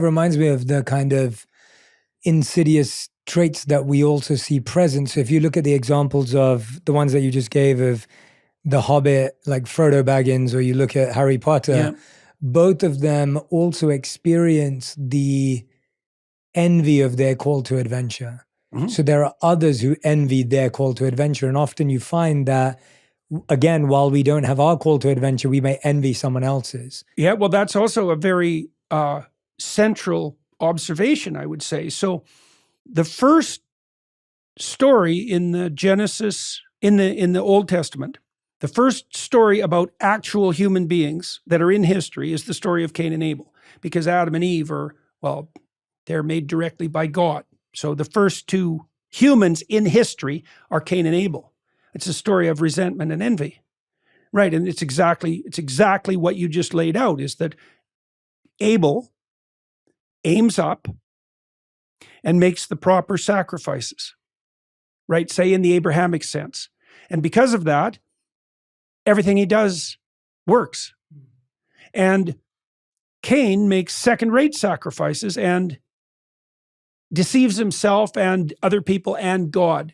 Reminds me of the kind of insidious traits that we also see present. So if you look at the examples of the ones that you just gave of The Hobbit, like Frodo Baggins, or you look at Harry Potter, both of them also experience the envy of their call to adventure. Mm-hmm. So there are others who envy their call to adventure. And often you find that, again, while we don't have our call to adventure, we may envy someone else's. Yeah, well, that's also a very central observation, I would say. So the first story in the Genesis, in the Old Testament, the first story about actual human beings that are in history is the story of Cain and Abel, because Adam and Eve are, well, they're made directly by God. So the first two humans in history are Cain and Abel. It's a story of resentment and envy, right? And it's exactly what you just laid out, is that Abel aims up and makes the proper sacrifices, right? Say in the Abrahamic sense. And because of that, everything he does works. And Cain makes second-rate sacrifices and deceives himself and other people and God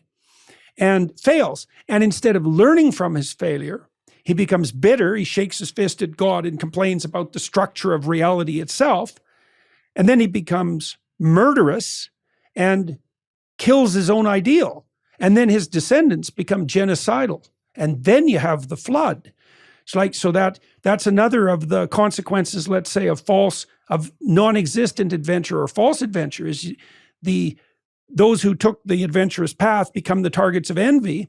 and fails. And instead of learning from his failure, he becomes bitter. He shakes his fist at God and complains about the structure of reality itself. And then he becomes murderous and kills his own ideal. And then his descendants become genocidal. And then you have the flood. It's like, so that's another of the consequences, let's say, of non-existent adventure or false adventure, is those who took the adventurous path become the targets of envy.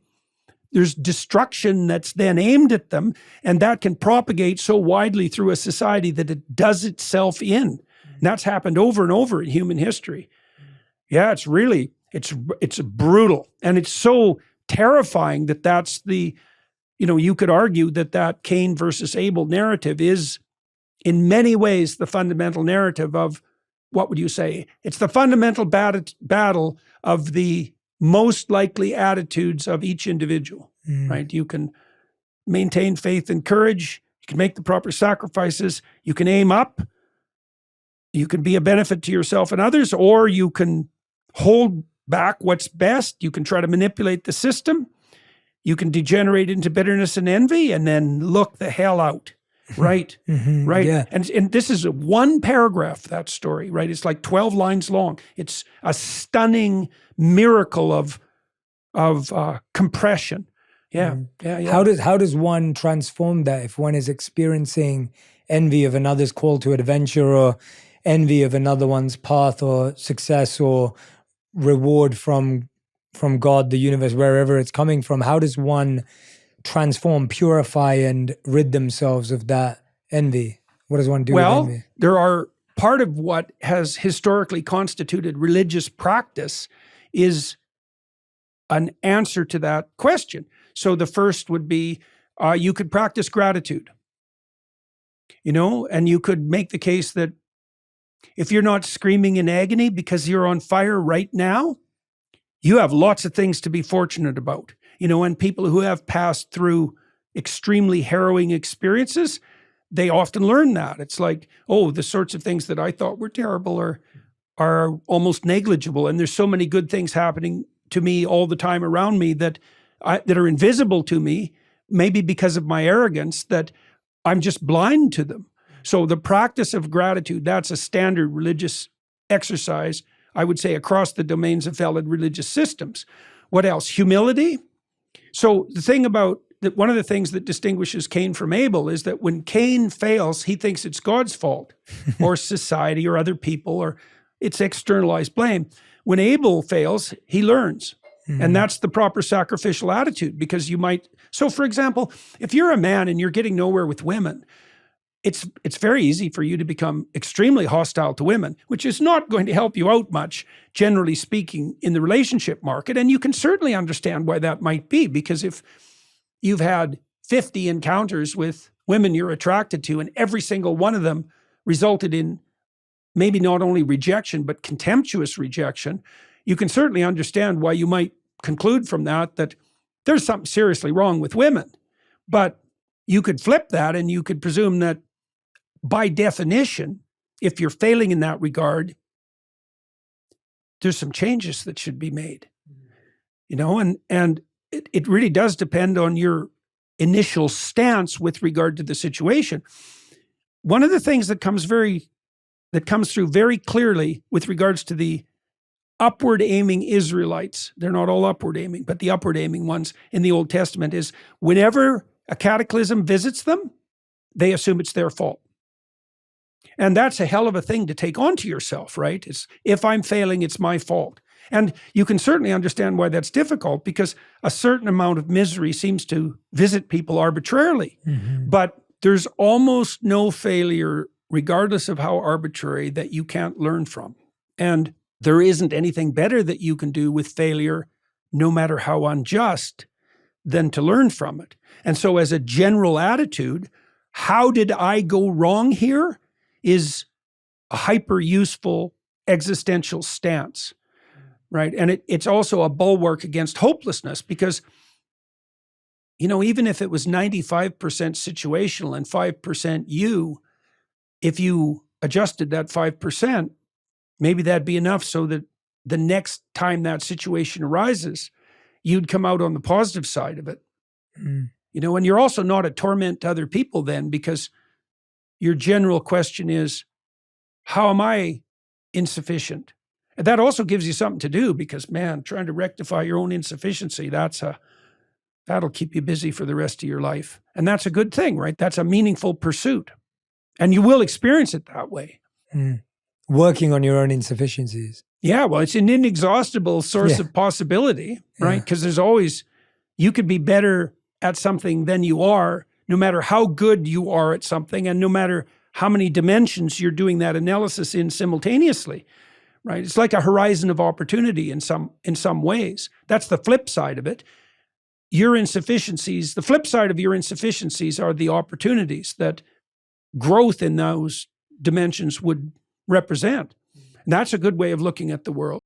There's destruction that's then aimed at them, and that can propagate so widely through a society that it does itself in. And that's happened over and over in human history. Yeah, it's brutal. And it's so terrifying that that's you could argue that Cain versus Abel narrative is in many ways the fundamental narrative of, what would you say? It's the fundamental battle of the most likely attitudes of each individual, right? You can maintain faith and courage. You can make the proper sacrifices. You can aim up. You can be a benefit to yourself and others, or you can hold back what's best. You can try to manipulate the system. You can degenerate into bitterness and envy and then look the hell out. Right. Right. Yeah. And this is one paragraph, that story, right? It's like 12 lines long. It's a stunning miracle of compression. Yeah. Yeah. How does one transform that if one is experiencing envy of another's call to adventure, or envy of another one's path or success or reward from God, the universe, wherever it's coming from? How does one transform, purify, and rid themselves of that envy? What does one do with envy? Well, there are part of what has historically constituted religious practice is an answer to that question. So the first would be, you could practice gratitude, and you could make the case that if you're not screaming in agony because you're on fire right now, you have lots of things to be fortunate about. And people who have passed through extremely harrowing experiences, they often learn that. It's like, oh, the sorts of things that I thought were terrible are almost negligible. And there's so many good things happening to me all the time around me that are invisible to me, maybe because of my arrogance, that I'm just blind to them. So the practice of gratitude, that's a standard religious exercise, I would say, across the domains of valid religious systems. What else? Humility. So the thing about that, one of the things that distinguishes Cain from Abel is that when Cain fails, he thinks it's God's fault or society or other people, or it's externalized blame. When Abel fails, he learns. And that's the proper sacrificial attitude, because so for example, if you're a man and you're getting nowhere with women, it's very easy for you to become extremely hostile to women, which is not going to help you out much, generally speaking, in the relationship market. And you can certainly understand why that might be, because if you've had 50 encounters with women you're attracted to, and every single one of them resulted in maybe not only rejection, but contemptuous rejection, you can certainly understand why you might conclude from that there's something seriously wrong with women. But you could flip that and you could presume that by definition, if you're failing in that regard, there's some changes that should be made, and it really does depend on your initial stance with regard to the situation. One of the things that comes through very clearly with regards to the upward aiming Israelites, they're not all upward aiming, but the upward aiming ones in the Old Testament, is whenever a cataclysm visits them, they assume it's their fault. And that's a hell of a thing to take onto yourself, right? It's, if I'm failing, it's my fault. And you can certainly understand why that's difficult, because a certain amount of misery seems to visit people arbitrarily. But there's almost no failure, regardless of how arbitrary, that you can't learn from. And there isn't anything better that you can do with failure, no matter how unjust, than to learn from it. And so as a general attitude, how did I go wrong here is a hyper useful existential stance, right? And it's also a bulwark against hopelessness, because, even if it was 95% situational and 5% you, if you adjusted that 5%, maybe that'd be enough so that the next time that situation arises, you'd come out on the positive side of it. And you're also not a torment to other people then, because your general question is, how am I insufficient? And that also gives you something to do, because, man, trying to rectify your own insufficiency, that'll keep you busy for the rest of your life. And that's a good thing, right? That's a meaningful pursuit. And you will experience it that way. Working on your own insufficiencies. Yeah, well, it's an inexhaustible source of possibility, right? Because there's always, you could be better at something than you are, no matter how good you are at something, and no matter how many dimensions you're doing that analysis in simultaneously, right? It's like a horizon of opportunity in some ways. That's the flip side of it. Your insufficiencies, the flip side of your insufficiencies are the opportunities that growth in those dimensions would represent. And that's a good way of looking at the world.